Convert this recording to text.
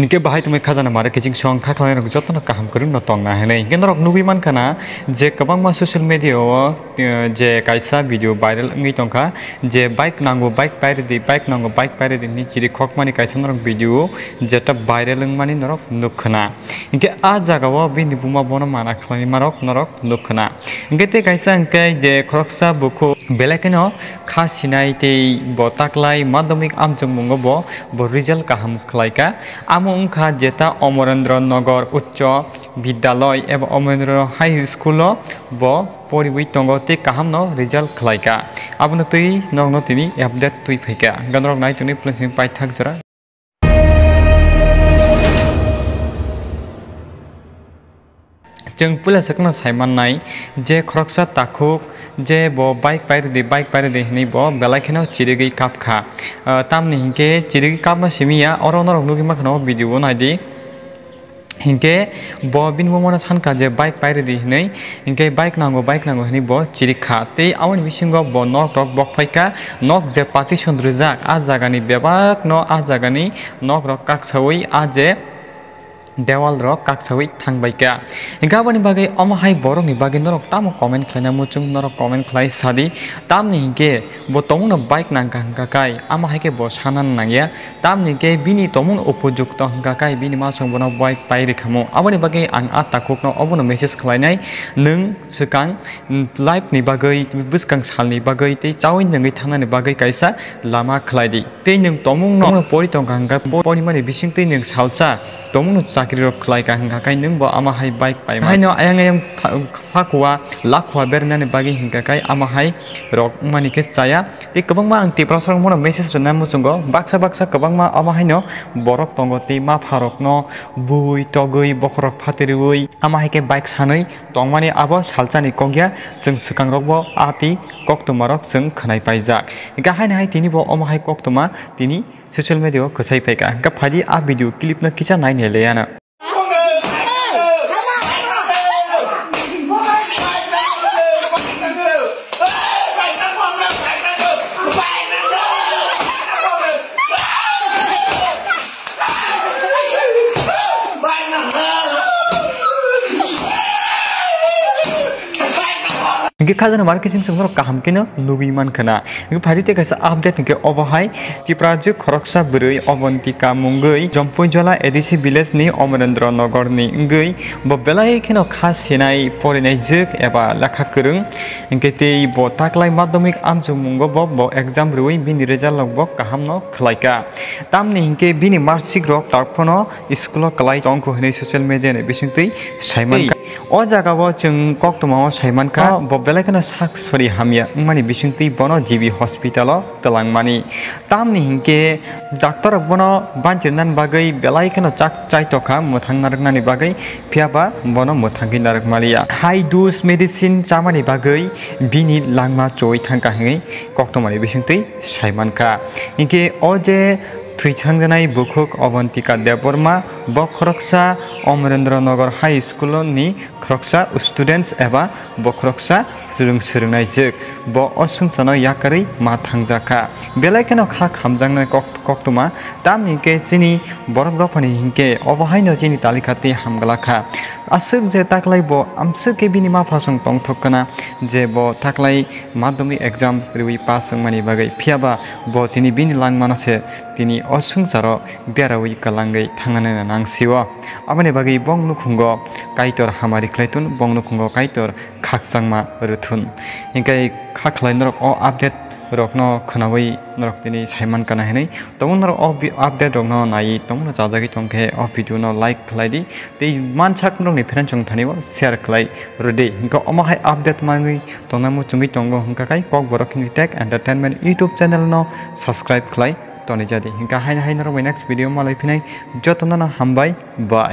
इनके बाहाय तुम्हें खाजाना मारे किचिंग सॉन्ग खाखलाय रक जतन काहम करुन न तंगना हेने इनके नरक नुबि मानखाना जे गोबां मा सोशल मीडिया जे कायसा वीडियो वायरल अंगि तंखा जे बाइक नांगो बाइक पायरेदि नि चिरि खकमानि कायसा नरक वीडियो जेटा वायरल मानि नरक नुखना इनके आ जागाव बिनि बुमा बन माना खलानि मारक नरक नुखना इनके ते कायसा इनके जे खरकसा बुखु बेलेकेनो खासिनाय ते बताक्लाय माध्यमिक आमजों मुंगो बो रिजल्ट काहाम खलायका आमो उनखा जेता अमरेन्द्र नगर उच्च विद्यालय एवं अमरेन्द्र हाई स्कूल बो परिबुइ तंगो ते काहाम न रिजल्ट खलायका आबनो तुई नंगनो तिनि अपडेट तुई फैका गनरक नाय तुनि प्लेसिं पाइथाक जरा जों पुलिस सकना साइमान नाय जे खरकसा ताखुक जे बो बाइक पायरेदि हनी बो बेलाखेनो चिरिगै कापखा तामनि हिंके चिरिगै कापमा सिमिया अरन रक नुगि माखनो वीडियो नायदि हिंके बो बिनबो मना सानका जे बाइक पायरेदि हनै हिंके बाइक नांगो हनी बो चिरिखा ते आवन बिसिंगो बो नक टक बक फैका नक जे पाति सन्द्रजाक आ जागानि बेबाक न आ जागानि नक रक काकसावै आ जे देवाल रक काकसावै थांबायका गाबोनि बागै अमाहाय बरकनि बागै नरक ताम कमेन्ट खालायना मुचुं नरक कमेन्ट खालाय सादि तामनि हिंके बो तमुनो बाइक नांगा हंगाकाय आमाहायके बो सानान नांगिया तामनि हिंके बिनि तमुन उपयुक्त हंगाकाय बिनि मासं बनो बाइक पायरि खामो आबोनि बागै आं आ ताकुकनो अबोनो मेसेज खालायनाय नों सिगां लाइफनि बागै बिसकां सालनि बागै ते चावै नङै थांनानै बागै कायसा लामा खालायदि ते नों तमुनो परितंगा हंगा परिमानि बिसिं ते नों सालसा तमुनो चाकरि रक खलायका हंगाकाय नों बो आमाहाय बाइक पाय हायनो आयं फाकुवा लाखवा बेरनानै बागै हंगाकाय आमाहाय रक मानिके चाया ते गोबांमा आं तिप्रासरं मनो मेसेज रना मुचुंगो बाक्सा गोबांमा आमाहायनो बरक तंगो ते मा फारकनो बुइ तगै बखरक फातेरुइ आमाहायके बाइक सानै तंमानि आबो सालचानि कगिया जों सिगां रकबो आति कक्तमारक जों खनाय पाइजाक गाहायनाय तिनिबो आमाहाय कक्तमा तिनि सोशल मीडिया खसाय फैका गफादि आ वीडियो क्लिप न किचा नायने लेयाना इनके खाजना मार्केटिंग संग काहम केनो नुबि मानखना इनके फारिते कैसा अपडेट इनके ओवहाय तिप्राजु खरकसा ब्रै अवंतिका मुंगै जम्पुजला एडिसि विलेज नि अमरेन्द्र नगर नि गै बबेलाय केनो खासिनाय फरायनाय जुग एबा लेखा गोरों इनके ते बताक्लाय माध्यमिक आमजु मुंगो बो एग्जाम रुइ बिनि रिजाल्ट लगबो काहाम न खलायका तामनि इनके बिनि मार्कशीट रक ताकफनो स्कुल कलाय तंखौ हनै सोशल मीडिया नि बिसिंतै साइमान ओ जागाव जों कक्तमाव साइमानका बेलायखनो साक्सरि हामिया मानि बिसिंतै बनो जीबी हॉस्पिटल तलांमानि तामनि हिंके डाक्टर बनो बानचिरनान बागै बेलायखनो चाइतखा मोथां नारकनानि बागै फियाबा बनो मोथांगि नारकमालिया हाई डोज मेडिसिन चामानि बागै बिनि लांमा चोय थांका हङै कक्तमानि बिसिंतै साइमानका हिंके अजे थुइ थांजानाय बुखुक अवंतिका देबबर्मा ब खरकसा अमरेन्द्र नगर हाई स्कूल नि खरकसा स्टूडेंट्स एबा ब खरकसा सोलोंनाय जुग ब असंसनो याकारै मा थांजाखा बेलायकेनो खा खामजांनाय कक्तमा तामनि के चिनि बरफ रफानि हिंके अबहायनो चिनि तालिकाते हामगलाखा आसुक जे ताकलाय ब आमसु के बिनि मा फासं तंथकना जे ब ताकलाय माध्यमिक एग्जाम रिवि पास मानि बागै फियाबा ब तिनि बिनि लांमानसे तिनि असंसारो बेरावि कलांगै थांनानै नांसिव आबनि बागै बंनु खुंगो काइतर हामारि क्लाइतुन बंनु खुंगो काइतर खाकसांमा रुथुन इंकाय खाखलाय नरक अ अपडेट रकनो खनावै नरक तिनि साइमान काना हेनै तमन नरक अपडेट रकनो नाय तमन जाजागि तंखे अ भिडियो न लाइक खलायदि तै मानसाक नरनि फ्रेन्ड चंग थानिबो शेयर खलाय रुदे इंका अमाहाय अपडेट मांगै तनामु चुंगि तंगो हंकाकाय Kokborok tech entertainment YouTube channel न सब्सक्राइब खलाय तनि जादि इंका हाय नरक नेक्स्ट वीडियो मालाय फिनाय जतनना हामबाय बाय।